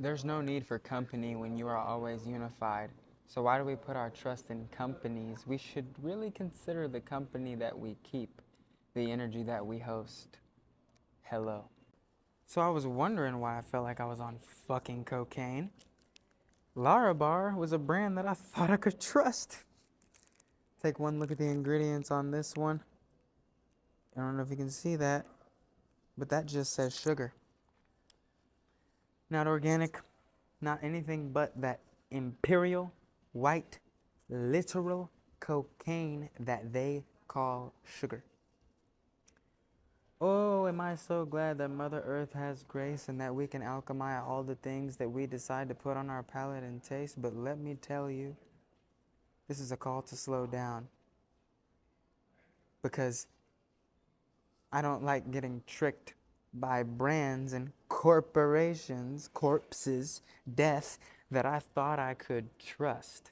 There's no need for company when you are always unified. So why do we put our trust in companies? We should really consider the company that we keep, the energy that we host. Hello. So I was wondering why I felt like I was on fucking cocaine. Larabar was a brand that I thought I could trust. Take one look at the ingredients on this one. I don't know if you can see that, but that just says sugar. Not organic, not anything but that imperial, white, literal cocaine that they call sugar. Oh, am I so glad that Mother Earth has grace and that we can alchemize all the things that we decide to put on our palate and taste. But let me tell you, this is a call to slow down. Because I don't like getting tricked by brands and corporations, corpses, death that I thought I could trust.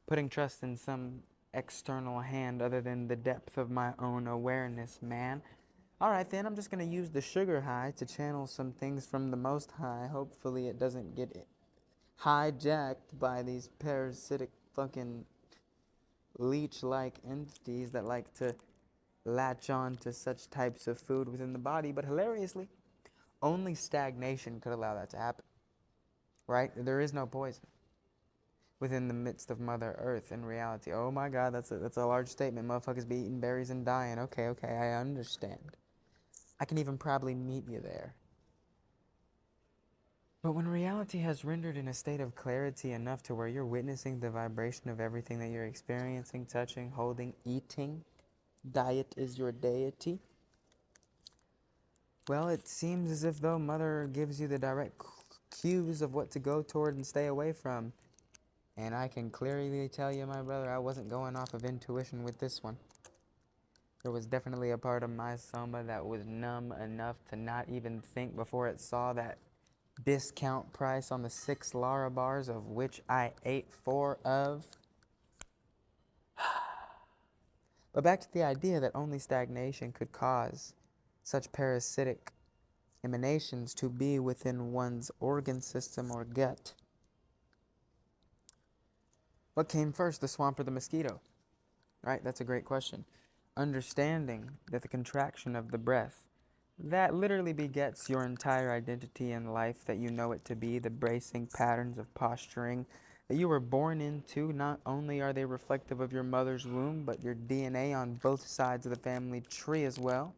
Putting trust in some external hand other than the depth of my own awareness, man. All right, then I'm just going to use the sugar high to channel some things from the Most High. Hopefully it doesn't get hijacked by these parasitic fucking leech-like entities that like to latch on to such types of food within the body. But hilariously, only stagnation could allow that to happen, right? There is no poison within the midst of Mother Earth in reality. Oh my God, that's a large statement. Motherfuckers be eating berries and dying. Okay, I understand. I can even probably meet you there. But when reality has rendered in a state of clarity enough to where you're witnessing the vibration of everything that you're experiencing, touching, holding, eating, diet is your deity. Well, it seems as if though Mother gives you the direct cues of what to go toward and stay away from. And I can clearly tell you, my brother, I wasn't going off of intuition with this one. There was definitely a part of my soma that was numb enough to not even think before it saw that discount price on the 6 Lara bars, of which I ate 4 of. But back to the idea that only stagnation could cause such parasitic emanations to be within one's organ system or gut. What came first, the swamp or the mosquito? Right? That's a great question. Understanding that the contraction of the breath, that literally begets your entire identity in life that you know it to be, the bracing patterns of posturing that you were born into. Not only are they reflective of your mother's womb, but your DNA on both sides of the family tree as well.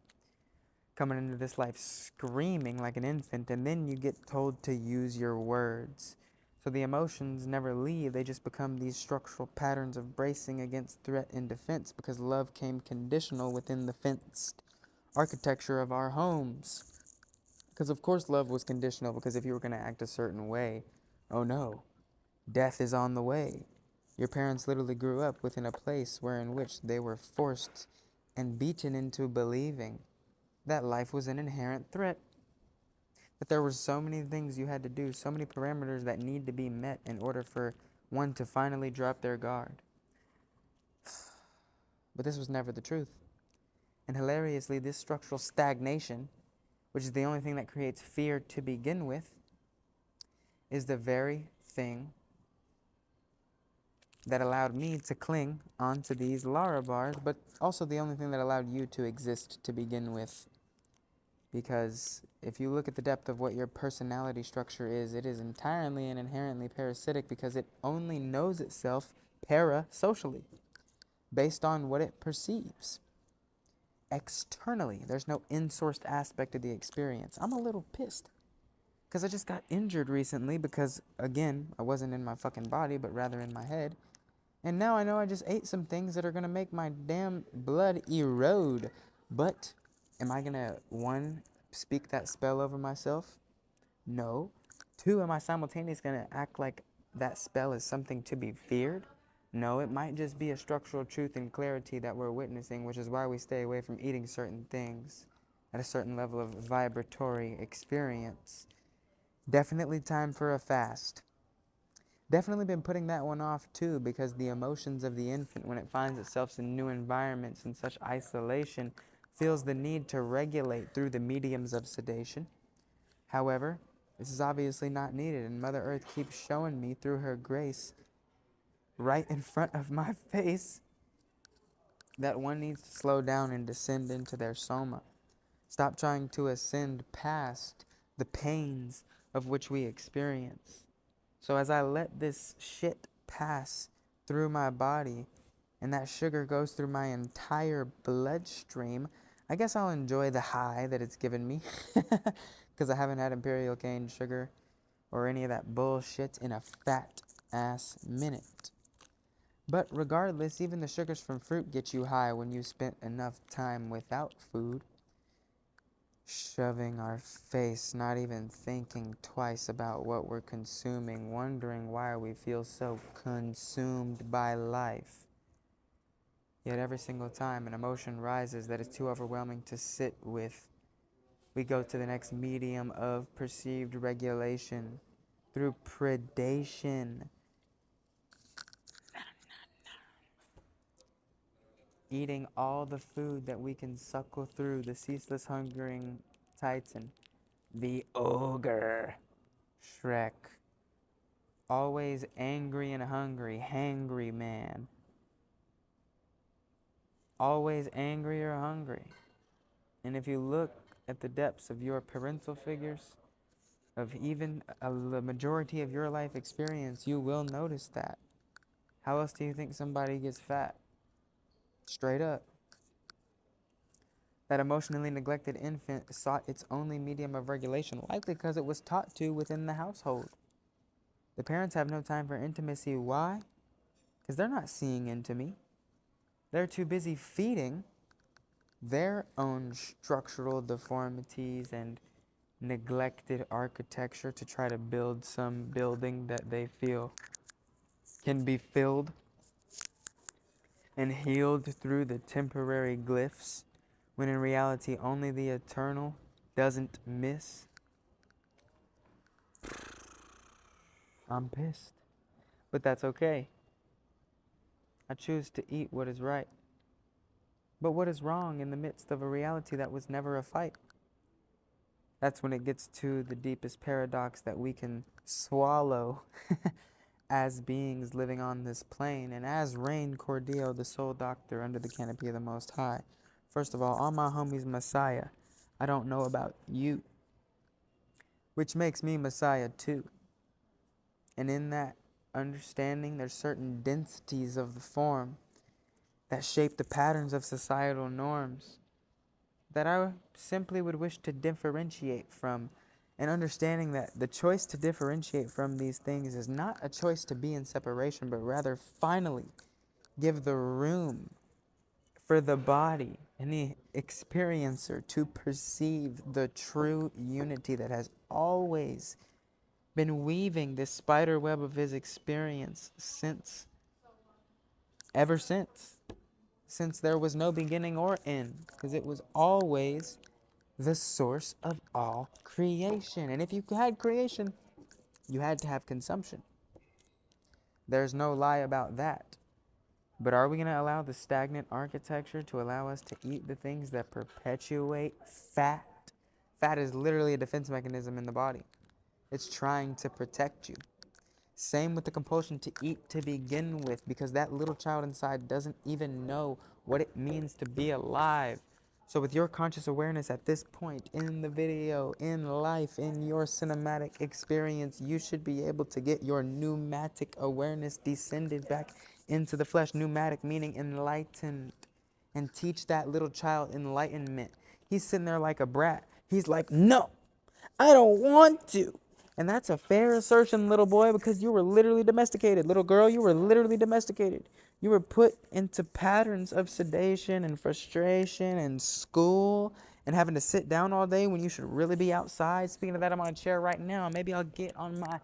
Coming into this life screaming like an infant, and then you get told to use your words. So the emotions never leave, they just become these structural patterns of bracing against threat and defense, because love came conditional within the fenced architecture of our homes. Because of course love was conditional, because if you were going to act a certain way, oh no, death is on the way. Your parents literally grew up within a place where in which they were forced and beaten into believing that life was an inherent threat. That there were so many things you had to do, so many parameters that need to be met in order for one to finally drop their guard. But this was never the truth. And hilariously, this structural stagnation, which is the only thing that creates fear to begin with, is the very thing that allowed me to cling onto these Lara bars, but also the only thing that allowed you to exist to begin with. Because if you look at the depth of what your personality structure is, it is entirely and inherently parasitic, because it only knows itself para-socially, based on what it perceives externally. There's no in-sourced aspect of the experience. I'm a little pissed because I just got injured recently because, again, I wasn't in my fucking body, but rather in my head. And now I know I just ate some things that are going to make my damn blood erode. But am I going to, one, speak that spell over myself? No. Two, am I simultaneously going to act like that spell is something to be feared? No, it might just be a structural truth and clarity that we're witnessing, which is why we stay away from eating certain things at a certain level of vibratory experience. Definitely time for a fast. Definitely been putting that one off too, because the emotions of the infant, when it finds itself in new environments and such isolation, feels the need to regulate through the mediums of sedation. However, This is obviously not needed, and Mother Earth keeps showing me through her grace, right in front of my face, that one needs to slow down and descend into their soma. Stop trying to ascend past the pains of which we experience. So as I let this shit pass through my body, and that sugar goes through my entire bloodstream, I guess I'll enjoy the high that it's given me, because I haven't had imperial cane sugar or any of that bullshit in a fat ass minute. But regardless, even the sugars from fruit get you high when you spent enough time without food, shoving our face, not even thinking twice about what we're consuming, wondering why we feel so consumed by life. Yet every single time an emotion rises that is too overwhelming to sit with, we go to the next medium of perceived regulation through predation. Eating all the food that we can suckle through, the ceaseless hungering titan, the ogre, Shrek. Always angry and hungry, hangry man. Always angry or hungry. And if you look at the depths of your parental figures, of even the majority of your life experience, you will notice that. How else do you think somebody gets fat? Straight up. That emotionally neglected infant sought its only medium of regulation, likely because it was taught to within the household. The parents have no time for intimacy. Why? Because they're not seeing into me. They're too busy feeding their own structural deformities and neglected architecture to try to build some building that they feel can be filled and healed through the temporary glyphs, when in reality only the eternal doesn't miss. I'm pissed, but that's okay. I choose to eat what is right. But what is wrong in the midst of a reality that was never a fight? That's when it gets to the deepest paradox that we can swallow as beings living on this plane, and as Rain Cordio, the soul doctor under the canopy of the Most High. First of all my homies Messiah. I don't know about you, which makes me Messiah too. And in that understanding, there's certain densities of the form that shape the patterns of societal norms that I simply would wish to differentiate from, and understanding that the choice to differentiate from these things is not a choice to be in separation, but rather finally give the room for the body and the experiencer to perceive the true unity that has always been weaving this spider web of his experience ever since there was no beginning or end, because it was always the source of all creation. And if you had creation, you had to have consumption. There's no lie about that. But are we going to allow the stagnant architecture to allow us to eat the things that perpetuate fat? Fat is literally a defense mechanism in the body. It's trying to protect you. Same with the compulsion to eat to begin with, because that little child inside doesn't even know what it means to be alive. So with your conscious awareness at this point in the video, in life, in your cinematic experience, you should be able to get your pneumatic awareness descended back into the flesh. Pneumatic meaning enlightened. And teach that little child enlightenment. He's sitting there like a brat. He's like, no, I don't want to. And that's a fair assertion, little boy, because you were literally domesticated. Little girl, you were literally domesticated. You were put into patterns of sedation and frustration and school and having to sit down all day when you should really be outside. Speaking of that, I'm on a chair right now. Maybe I'll get on my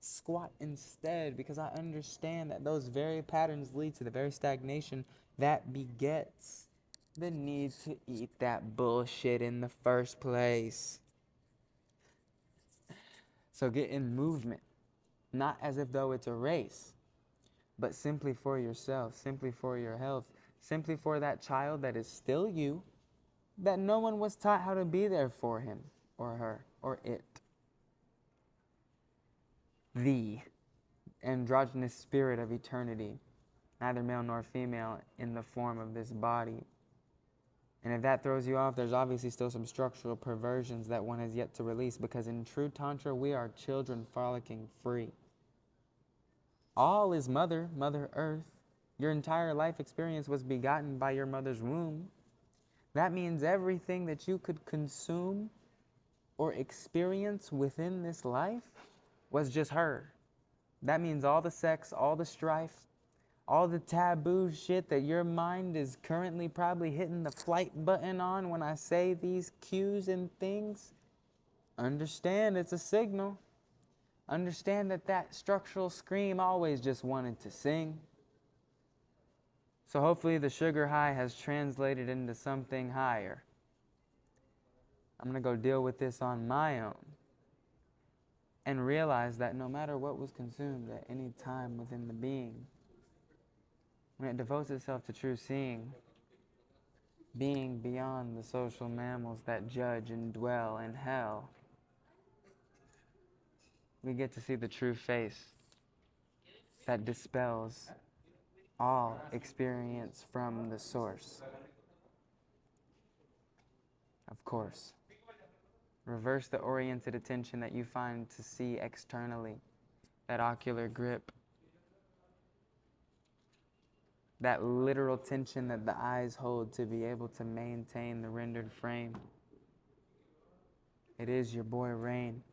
squat instead, because I understand that those very patterns lead to the very stagnation that begets the need to eat that bullshit in the first place. So get in movement, not as if though it's a race, but simply for yourself, simply for your health, simply for that child that is still you, that no one was taught how to be there for him or her or it. the androgynous spirit of eternity, neither male nor female, in the form of this body. And if that throws you off, there's obviously still some structural perversions that one has yet to release, because in true Tantra, we are children frolicking free. All is Mother Earth. Your entire life experience was begotten by your mother's womb. That means everything that you could consume or experience within this life was just her. That means all the sex, all the strife, all the taboo shit that your mind is currently probably hitting the flight button on when I say these cues and things, understand it's a signal. Understand that that structural scream always just wanted to sing. So hopefully the sugar high has translated into something higher. I'm going to go deal with this on my own and realize that no matter what was consumed at any time within the being, when it devotes itself to true seeing, being beyond the social mammals that judge and dwell in hell, we get to see the true face that dispels all experience from the source. Of course, reverse the oriented attention that you find to see externally, that ocular grip, that literal tension that the eyes hold to be able to maintain the rendered frame. It is your boy Rain.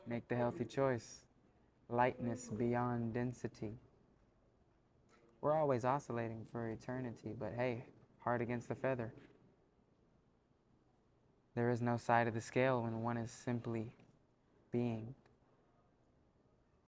Make the healthy choice. Lightness beyond density. We're always oscillating for eternity, but hey, heart against the feather. There is no side of the scale when one is simply being.